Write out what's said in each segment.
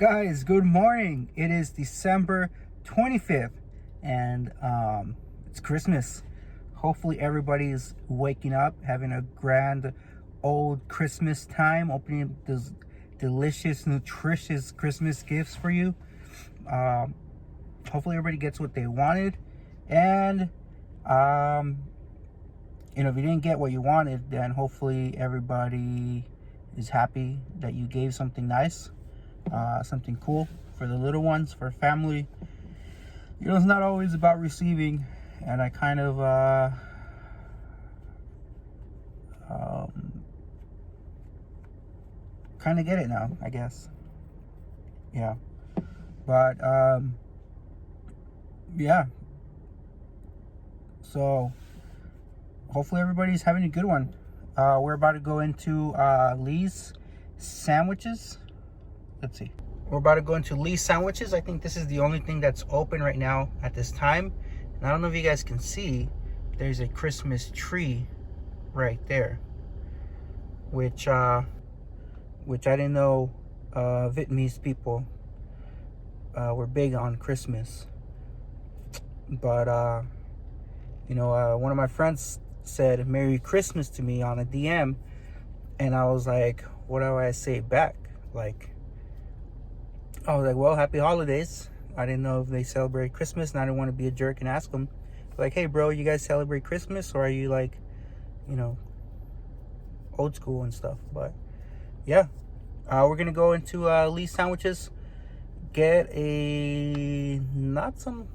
Guys, good morning. It is December 25th and it's Christmas. Hopefully everybody's waking up, having a grand old Christmas time, opening those delicious, nutritious Christmas gifts for you. Hopefully everybody gets what they wanted. And if you didn't get what you wanted, then hopefully everybody is happy that you gave something nice. Something cool for the little ones, for family. It's not always about receiving, and I kind of get it now, I guess. Yeah, but yeah. So hopefully everybody's having a good one. We're about to go into Lee's Sandwiches. Let's see. We're about to go into Lee's Sandwiches. I think this is the only thing that's open right now at this time. And I don't know if you guys can see, there's a Christmas tree right there, which I didn't know Vietnamese people were big on Christmas. But one of my friends said Merry Christmas to me on a DM, and I was like, what do I say back? I was like, well, happy holidays. I didn't know if they celebrate Christmas, and I didn't want to be a jerk and ask them, like, hey, bro, you guys celebrate Christmas, or are you old school and stuff? But yeah, we're gonna go into Lee's Sandwiches, get not some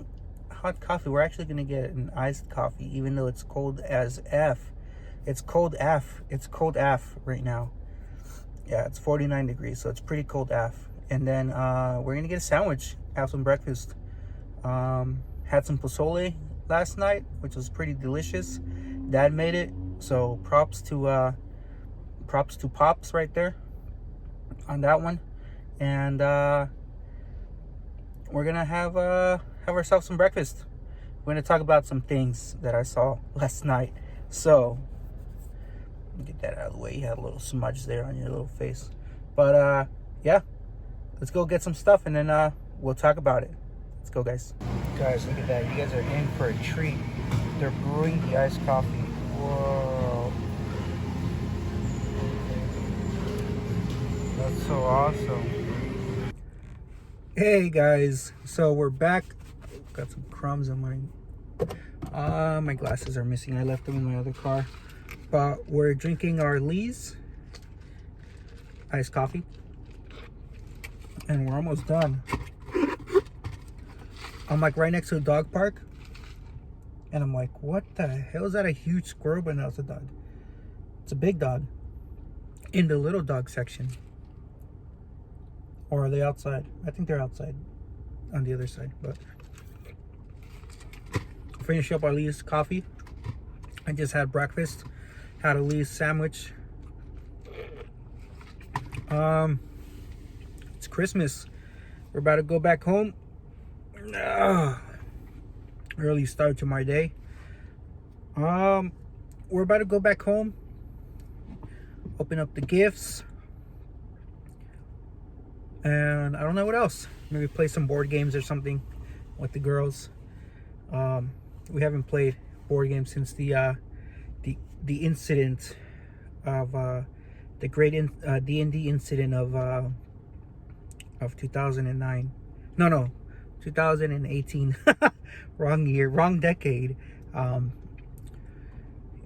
hot coffee. We're actually gonna get an iced coffee, even though it's cold as F. It's cold AF. It's cold AF right now. Yeah, it's 49 degrees, so it's pretty cold AF. And then we're gonna get a sandwich, have some breakfast. Had some pozole last night, which was pretty delicious. Dad made it, so props to Pops right there on that one. And we're gonna have ourselves some breakfast. We're gonna talk about some things that I saw last night. So get that out of the way. You had a little smudge there on your little face. But yeah, let's go get some stuff, and then we'll talk about it. Let's go, guys. Guys, look at that. You guys are in for a treat. They're brewing the iced coffee. Whoa. That's so awesome. Hey, guys. So we're back. Got some crumbs on my glasses are missing. I left them in my other car. But we're drinking our Lee's iced coffee. And we're almost done. I'm right next to a dog park. And I'm like, what the hell is that? A huge squirrel? But no, it's a dog. It's a big dog. In the little dog section. Or are they outside? I think they're outside. On the other side. But finish up our Lee's coffee. I just had breakfast. Had a Lee's sandwich. It's Christmas. We're about to go back home. Early start to my day. We're about to go back home. Open up the gifts. And I don't know what else. Maybe play some board games or something with the girls. We haven't played board games since the incident of the great D&D incident of 2009. No, 2018. Wrong year, wrong decade.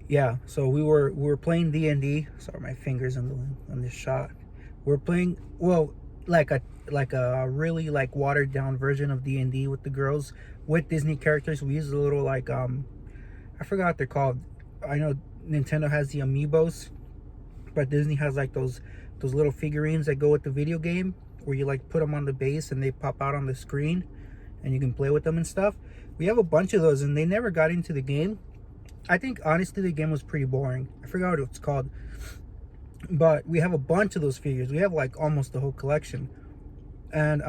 Yeah, so we were playing D&D. Sorry, my fingers on this shot. We're playing, well, like a really watered down version of D&D with the girls, with Disney characters. We use a little I forgot what they're called. I know Nintendo has the amiibos, but Disney has those little figurines that go with the video game, where you put them on the base and they pop out on the screen and you can play with them and stuff. We have a bunch of those, and they never got into the game. I think honestly the game was pretty boring. I forgot what it's called, but we have a bunch of those figures. We have almost the whole collection, and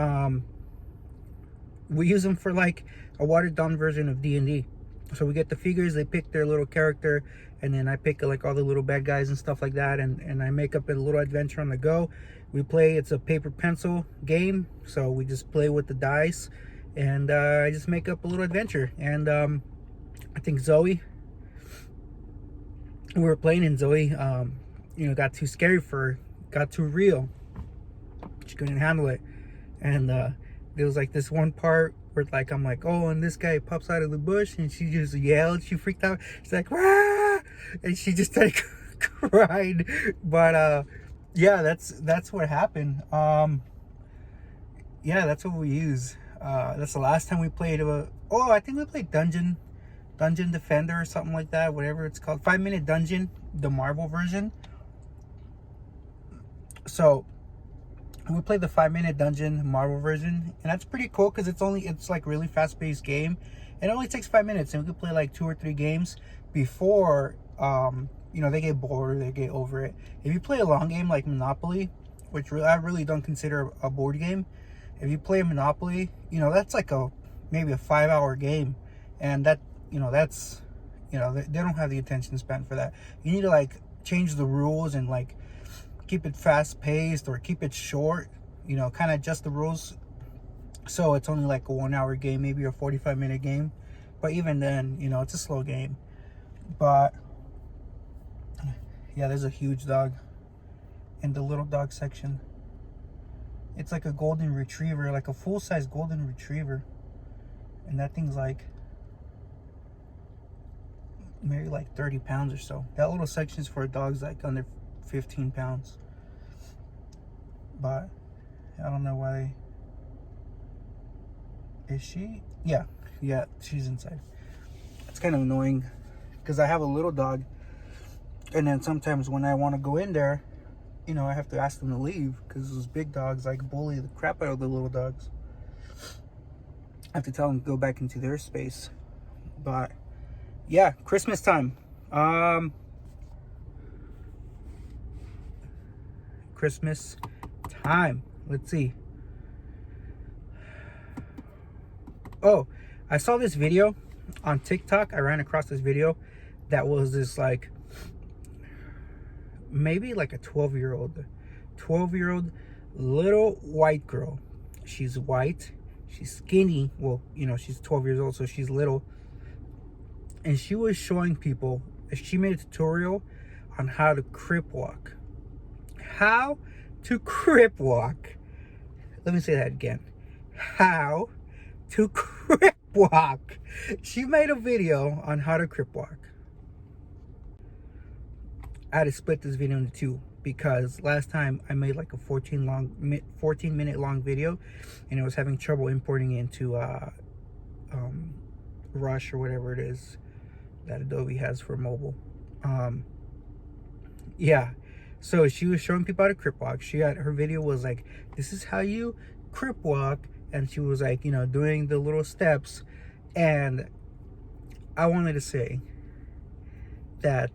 we use them for a watered down version of D&D. So we get the figures, they pick their little character, and then I pick like all the little bad guys and stuff like that, and I make up a little adventure on the go. We play, it's a paper pencil game, so we just play with the dice, and I just make up a little adventure. And I think Zoe, we were playing, and Zoe you know, got too scary for her, got too real. She couldn't handle it. And there was like this one part where like I'm like, oh, and this guy pops out of the bush, and she just yelled, she freaked out, she's like, "Rah!" And she just started crying. But yeah, that's what happened. Yeah, that's what we use. That's the last time we played. Oh, I think we played Dungeon Defender or something like that, whatever it's called. 5-Minute Dungeon, the Marvel version. So we played the 5-Minute Dungeon Marvel version, and that's pretty cool because it's like really fast-paced game. It only takes 5 minutes, and we could play like 2 or 3 games before you know, they get bored or they get over it. If you play a long game like Monopoly, which I really don't consider a board game, if you play Monopoly, you know, that's like maybe a 5-hour game, and that, you know, that's, you know, they don't have the attention span for that. You need to like change the rules and like keep it fast paced or keep it short, you know, kind of adjust the rules so it's only like a 1-hour game, maybe a 45-minute game. But even then, you know, it's a slow game. But yeah, there's a huge dog in the little dog section. It's like a golden retriever, like a full-size golden retriever, and that thing's like maybe like 30 pounds or so. That little section's for dogs like under 15 pounds. But I don't know why is she? Yeah, she's inside. It's kind of annoying because I have a little dog, and then sometimes when I want to go in there, you know, I have to ask them to leave because those big dogs like bully the crap out of the little dogs. I have to tell them to go back into their space. But yeah, Christmas time. Christmas time. Let's see. Oh, I saw this video on TikTok. I ran across this video that was this like maybe like a 12-year-old little white girl. She's white, she's skinny. Well, you know, she's 12 years old, so she's little. And she was showing people, she made a tutorial on how to crip walk. How to crip walk. Let me say that again. How to crip walk. She made a video on how to crip walk. I had to split this video into 2 because last time I made like a 14-minute long video, and it was having trouble importing into Rush or whatever it is that Adobe has for mobile. Yeah, so she was showing people how to crip walk. Her video was like, this is how you crip walk, and she was like, you know, doing the little steps. And I wanted to say that,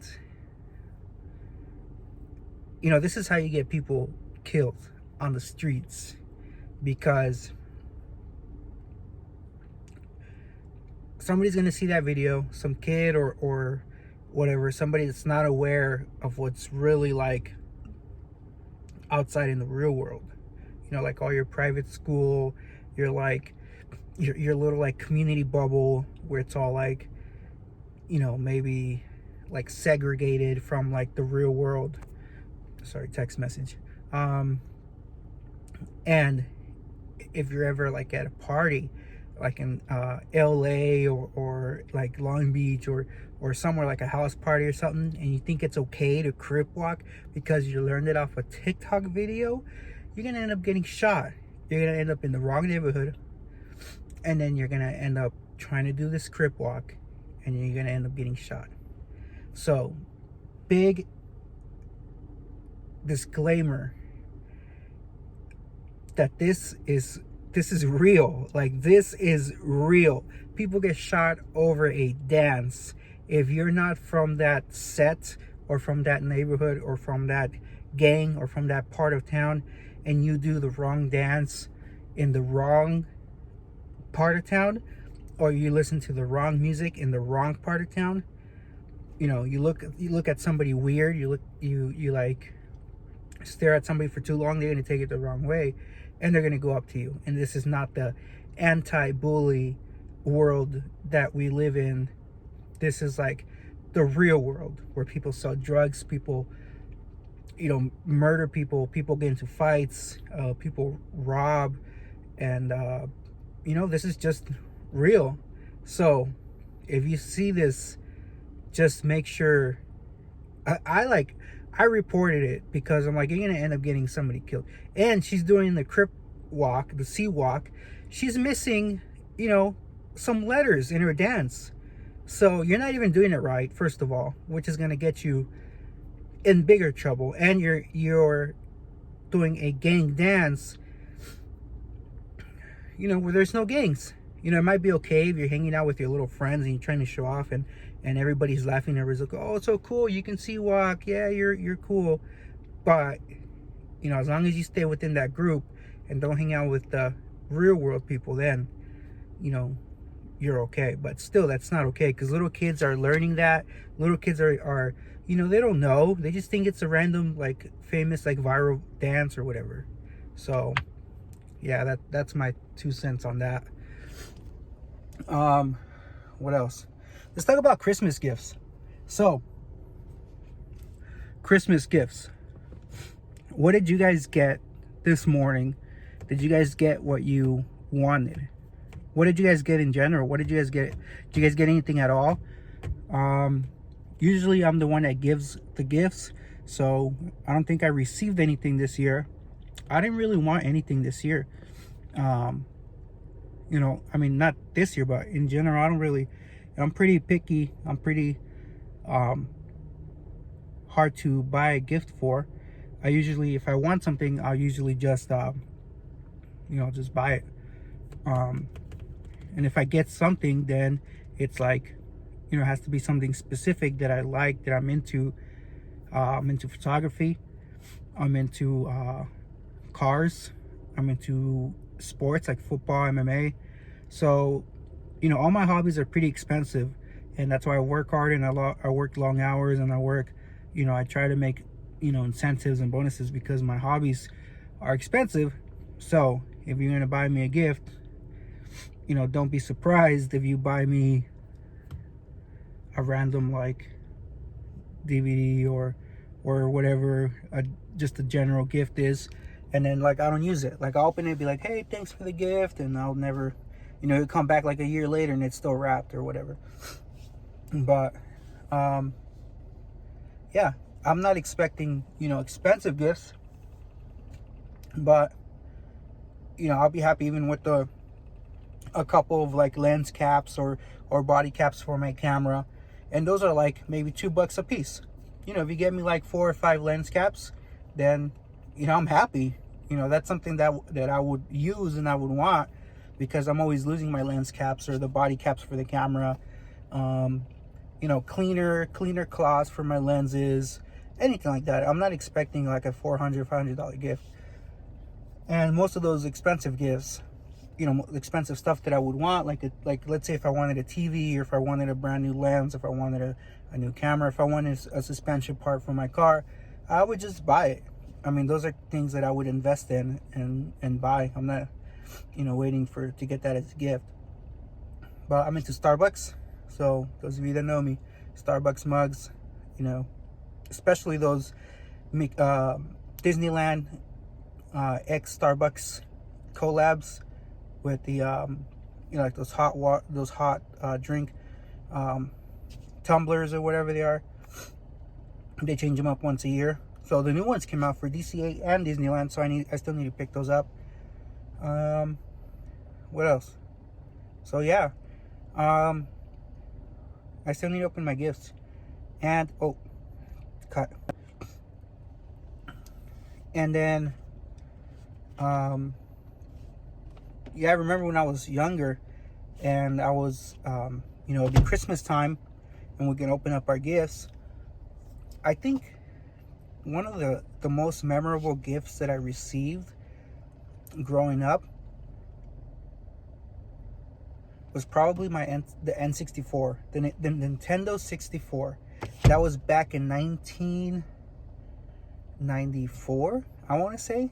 you know, this is how you get people killed on the streets, because somebody's gonna see that video, some kid or whatever, somebody that's not aware of what's really like outside in the real world. You know, like all your private school, your like your little like community bubble where it's all like, you know, maybe like segregated from like the real world. Sorry, text message. And if you're ever like at a party like in LA or like Long Beach or somewhere like a house party or something, and you think it's okay to crip walk because you learned it off a TikTok video, you're gonna end up getting shot. You're gonna end up in the wrong neighborhood, and then you're gonna end up trying to do this crip walk, and you're gonna end up getting shot. So, big disclaimer that this is real. Like, this is real. People get shot over a dance. If you're not from that set or from that neighborhood or from that gang or from that part of town, and you do the wrong dance in the wrong part of town, or you listen to the wrong music in the wrong part of town, you know, you look at somebody weird, you like stare at somebody for too long, they're going to take it the wrong way, and they're going to go up to you. And this is not the anti-bully world that we live in. This is like the real world where people sell drugs, people, you know, murder people, people get into fights, people rob, and you know, this is just real. So if you see this, just make sure. I reported it because I'm like, you're gonna end up getting somebody killed. And she's doing the crip walk, the sea walk. She's missing, you know, some letters in her dance. So you're not even doing it right, first of all, which is gonna get you in bigger trouble. And you're doing a gang dance, you know, where there's no gangs. You know, it might be okay if you're hanging out with your little friends and you're trying to show off, and everybody's laughing. Everybody's like, oh, it's so cool, you can sea walk, yeah, you're cool. But, you know, as long as you stay within that group and don't hang out with the real world people, then, you know, you're okay. But still, that's not okay, because little kids are learning that. Little kids are, you know, they don't know. They just think it's a random, like, famous, like, viral dance or whatever. So, yeah, that's my 2 cents on that. What else? Let's talk about Christmas gifts. So, Christmas gifts. What did you guys get this morning? Did you guys get what you wanted? What did you guys get in general? What did you guys get? Did you guys get anything at all? Usually I'm the one that gives the gifts, so I don't think I received anything this year. I didn't really want anything this year. You know, I mean, not this year, but in general, I don't really, I'm pretty picky. I'm pretty hard to buy a gift for. I usually, if I want something, I'll usually just, you know, just buy it. And if I get something, then it's like, you know, it has to be something specific that I like, that I'm into. I'm into photography. I'm into cars. I'm into sports like football, MMA. So, you know, all my hobbies are pretty expensive, and that's why I work hard, and I work long hours, and I work, you know, I try to make, you know, incentives and bonuses because my hobbies are expensive. So if you're gonna buy me a gift, you know, don't be surprised if you buy me a random like DVD or whatever, just a general gift is, and then like I don't use it. Like I'll open it and be like, hey, thanks for the gift, and I'll never, you know, it'll come back like a year later and it's still wrapped or whatever. But yeah, I'm not expecting, you know, expensive gifts, but, you know, I'll be happy even with a couple of like lens caps or body caps for my camera, and those are like maybe $2 a piece. You know, if you get me like 4 or 5 lens caps, then, you know, I'm happy. You know, that's something that I would use and I would want, because I'm always losing my lens caps or the body caps for the camera. You know, cleaner cloths for my lenses, anything like that. I'm not expecting like a $400-$500 gift. And most of those expensive gifts, you know, expensive stuff that I would want, like let's say if I wanted a TV, or if I wanted a brand new lens, if I wanted a new camera, if I wanted a suspension part for my car, I would just buy it. I mean, those are things that I would invest in and buy. I'm not, you know, waiting to get that as a gift. But I'm into Starbucks. So those of you that know me, Starbucks mugs, you know, especially those Disneyland X Starbucks collabs with the you know, like those hot drink tumblers or whatever they are. They change them up once a year. So the new ones came out for DCA and Disneyland, so I still need to pick those up. What else? So yeah, I still need to open my gifts. And oh, cut. And then yeah, I remember when I was younger and I was you know, it'd be Christmas time and we can open up our gifts. I think one of the most memorable gifts that I received growing up was probably the N64, the Nintendo 64. That was back in 1994, I want to say.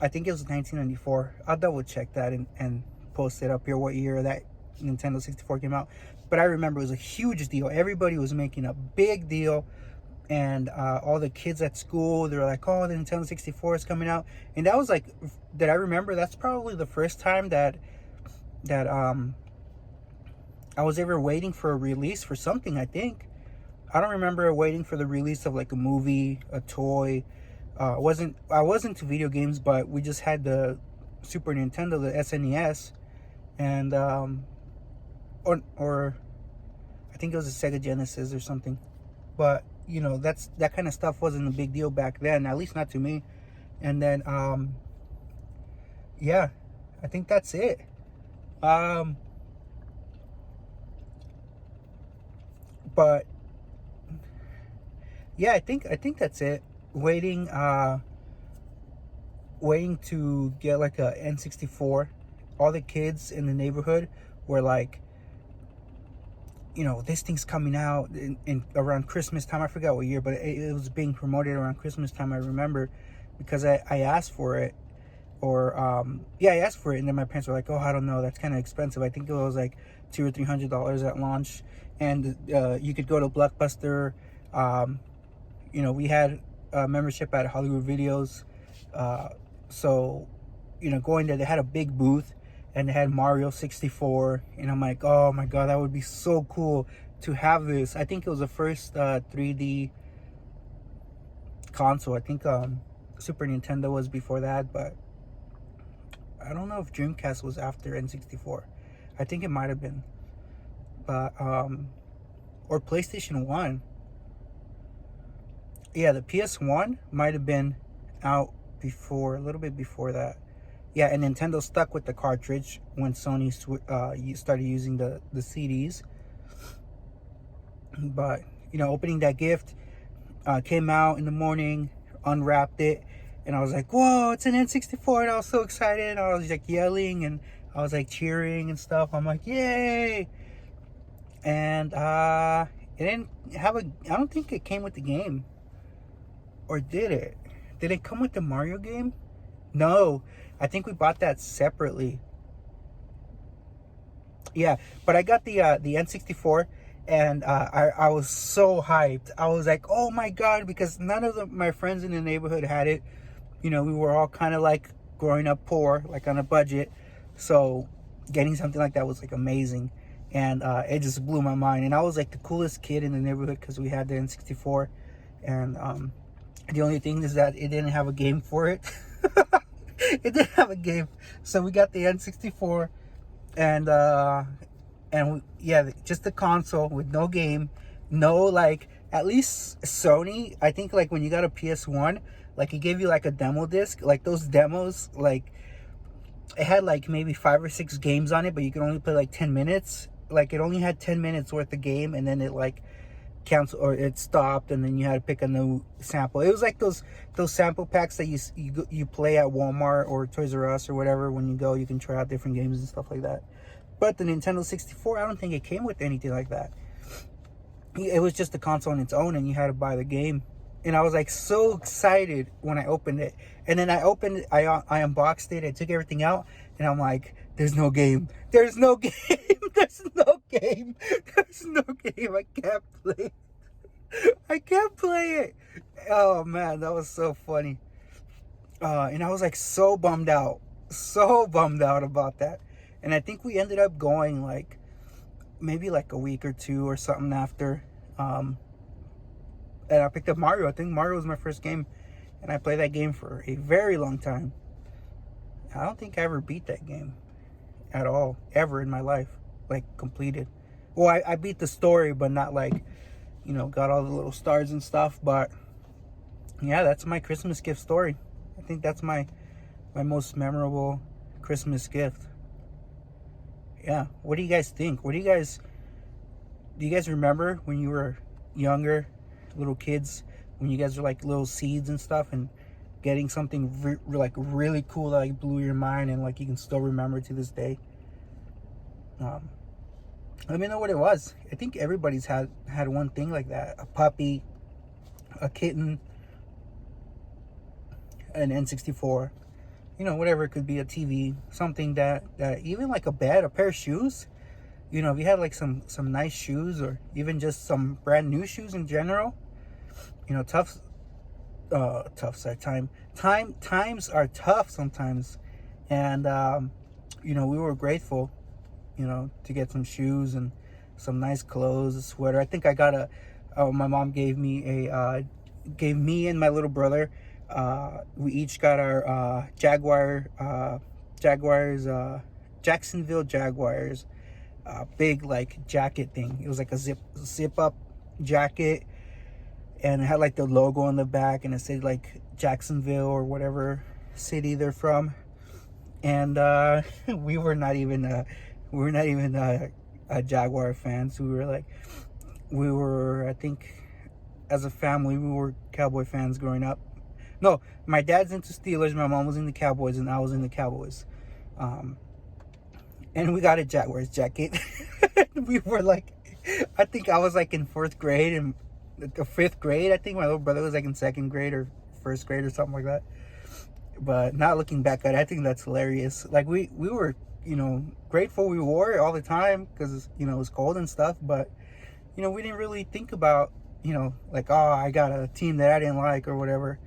I think it was 1994. I'll double check that and post it up here what year that Nintendo 64 came out. But I remember it was a huge deal. Everybody was making a big deal. And all the kids at school, they were like, oh, the Nintendo 64 is coming out. And that was like, that I remember, that's probably the first time that I was ever waiting for a release for something, I think. I don't remember waiting for the release of like a movie, a toy. I wasn't to video games, but we just had the Super Nintendo, the SNES, and or I think it was a Sega Genesis or something. But you know, that kind of stuff wasn't a big deal back then, at least not to me. And then yeah, I think that's it. But yeah, I think that's it. Waiting to get like a N64. All the kids in the neighborhood were like, you know, this thing's coming out in around Christmas time. I forgot what year, but it was being promoted around Christmas time, I remember, because I asked for it. Or yeah, I asked for it, and then my parents were like, oh, I don't know, that's kind of expensive. I think it was like $200 or $300 at launch. And you could go to Blockbuster. You know, we had a membership at Hollywood Videos. So, you know, going there, they had a big booth, and they had Mario 64. And I'm like, oh my God, that would be so cool to have this. I think it was the first 3D console. I think Super Nintendo was before that, but I don't know if Dreamcast was after N64. I think it might have been. But or PlayStation 1. Yeah, the PS1 might have been out before, a little bit before that. Yeah, and Nintendo stuck with the cartridge when Sony started using the CDs. But, you know, opening that gift, came out in the morning, unwrapped it, and I was like, whoa, it's an N64, and I was so excited. I was like yelling, and I was like cheering and stuff. I'm like, yay! And it didn't have I don't think it came with the game. Or did it? Did it come with the Mario game? No, I think we bought that separately. Yeah, but I got the N64, and I was so hyped. I was like, oh my God, because none of my friends in the neighborhood had it. You know, we were all kind of like growing up poor, like on a budget. So getting something like that was like amazing. And it just blew my mind. And I was like the coolest kid in the neighborhood because we had the N64. And the only thing is that it didn't have a game for it. It didn't have a game. So we got the N64. And yeah, just the console with no game. No, like, at least Sony, I think, like, when you got a PS1, like, it gave you, like, a demo disc. Like, those demos, like, it had, like, maybe 5 or 6 games on it, but you could only play, like, 10 minutes. Like, it only had 10 minutes worth of game, and then it, like, cancel, or it stopped, and then you had to pick a new sample. It was like those sample packs that you play at Walmart or Toys R Us or whatever. When you go, you can try out different games and stuff like that. But the Nintendo 64, I don't think it came with anything like that. It was just a console on its own, and you had to buy the game. And I was like so excited when I opened it. And then I unboxed it, I took everything out, and I'm like, there's no game. There's no game. There's no game. There's no game. I can't play it. I can't play it. Oh man, that was so funny. And I was like so bummed out. So bummed out about that. And I think we ended up going like maybe like a week or two or something after. And I picked up Mario. I think Mario was my first game. And I played that game for a very long time. I don't think I ever beat that game at all, ever in my life. Like, completed. Well, I beat the story, but not like, you know, got all the little stars and stuff. But yeah, that's my Christmas gift story. I think that's my most memorable Christmas gift. Yeah. What do you guys think? Do you guys remember when you were younger, little kids, when you guys were like little seeds and stuff, and getting something like really cool that like blew your mind and like you can still remember to this day? Let me know what it was. I think everybody's had one thing like that: a puppy, a kitten, an N64. You know, whatever it could be, a TV, something that even like a bed, a pair of shoes. You know, if you had like some nice shoes, or even just some brand new shoes in general. You know, times are tough sometimes, and you know, we were grateful, you know, to get some shoes and some nice clothes, a sweater. I think I got my mom gave me and my little brother, we each got our Jacksonville Jaguars, big like jacket thing. It was like a zip up jacket, and it had like the logo on the back, and it said like Jacksonville or whatever city they're from. And we were not even Jaguar fans. We were, I think, as a family, we were Cowboy fans growing up. No, my dad's into Steelers, my mom was into Cowboys, and I was into Cowboys. And we got a Jaguars jacket. We were like, I think I was like in 4th grade and the 5th grade. I think my little brother was like in 2nd grade or 1st grade or something like that. But not looking back at it, I think that's hilarious. Like we were, you know, grateful we wore it all the time because, you know, it was cold and stuff. But, you know, we didn't really think about, you know, like, oh, I got a team that I didn't like or whatever.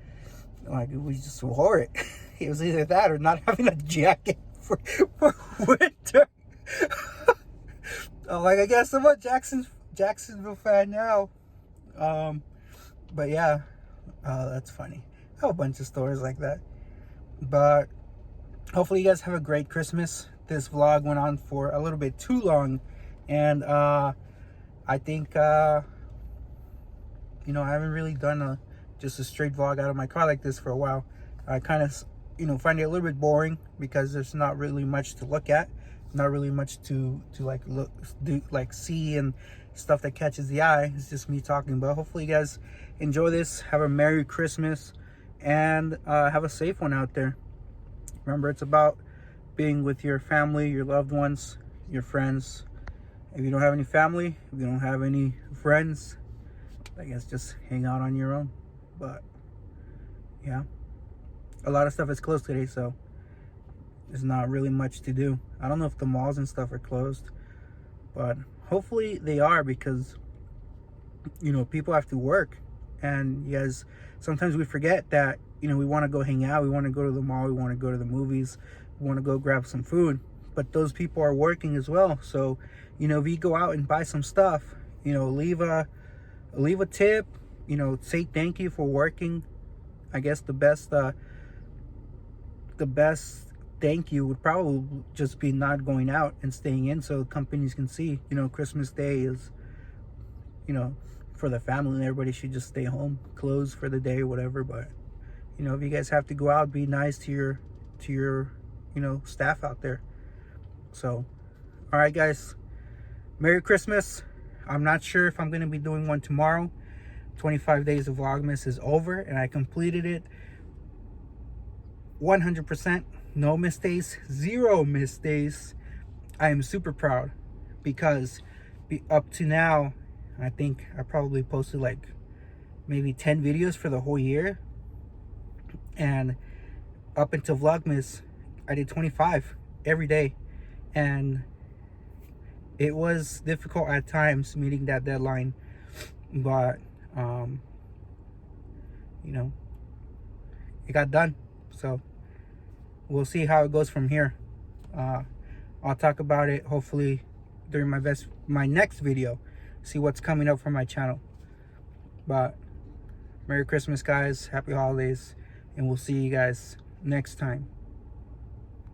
Like, we just wore it. It was either that or not having a jacket for winter. Like, I guess I'm a Jacksonville fan now. But yeah, that's funny. I have a bunch of stories like that. But hopefully you guys have a great Christmas. This vlog went on for a little bit too long, and I think you know, I haven't really done just a straight vlog out of my car like this for a while. I kind of, you know, find it a little bit boring because there's not really much to look at, not really much to see and stuff that catches the eye. It's just me talking. But hopefully you guys enjoy this. Have a Merry Christmas, and have a safe one out there. Remember, it's about being with your family, your loved ones, your friends. If you don't have any family, if you don't have any friends, I guess just hang out on your own. But yeah, a lot of stuff is closed today, so there's not really much to do. I don't know if the malls and stuff are closed, but hopefully they are, because, you know, people have to work. And yes, sometimes we forget that, you know, we want to go hang out, we want to go to the mall, we want to go to the movies, we want to go grab some food, but those people are working as well. So, you know, if you go out and buy some stuff, you know, leave a tip, you know, say thank you for working. I guess the best thank you would probably just be not going out and staying in, so companies can see, you know, Christmas Day is, you know, for the family, and everybody should just stay home, close for the day, whatever. But, you know, if you guys have to go out, be nice to your you know, staff out there. So, all right, guys, Merry Christmas. I'm not sure if I'm going to be doing one tomorrow. 25 days of Vlogmas is over, and I completed it 100%. No mistakes, 0 mistakes. I am super proud, because up to now, I think I probably posted like maybe 10 videos for the whole year. And up until Vlogmas, I did 25 every day. And it was difficult at times meeting that deadline. But, you know, it got done. So we'll see how it goes from here. I'll talk about it hopefully during my next video, see what's coming up for my channel. But Merry Christmas, guys, happy holidays, and we'll see you guys next time.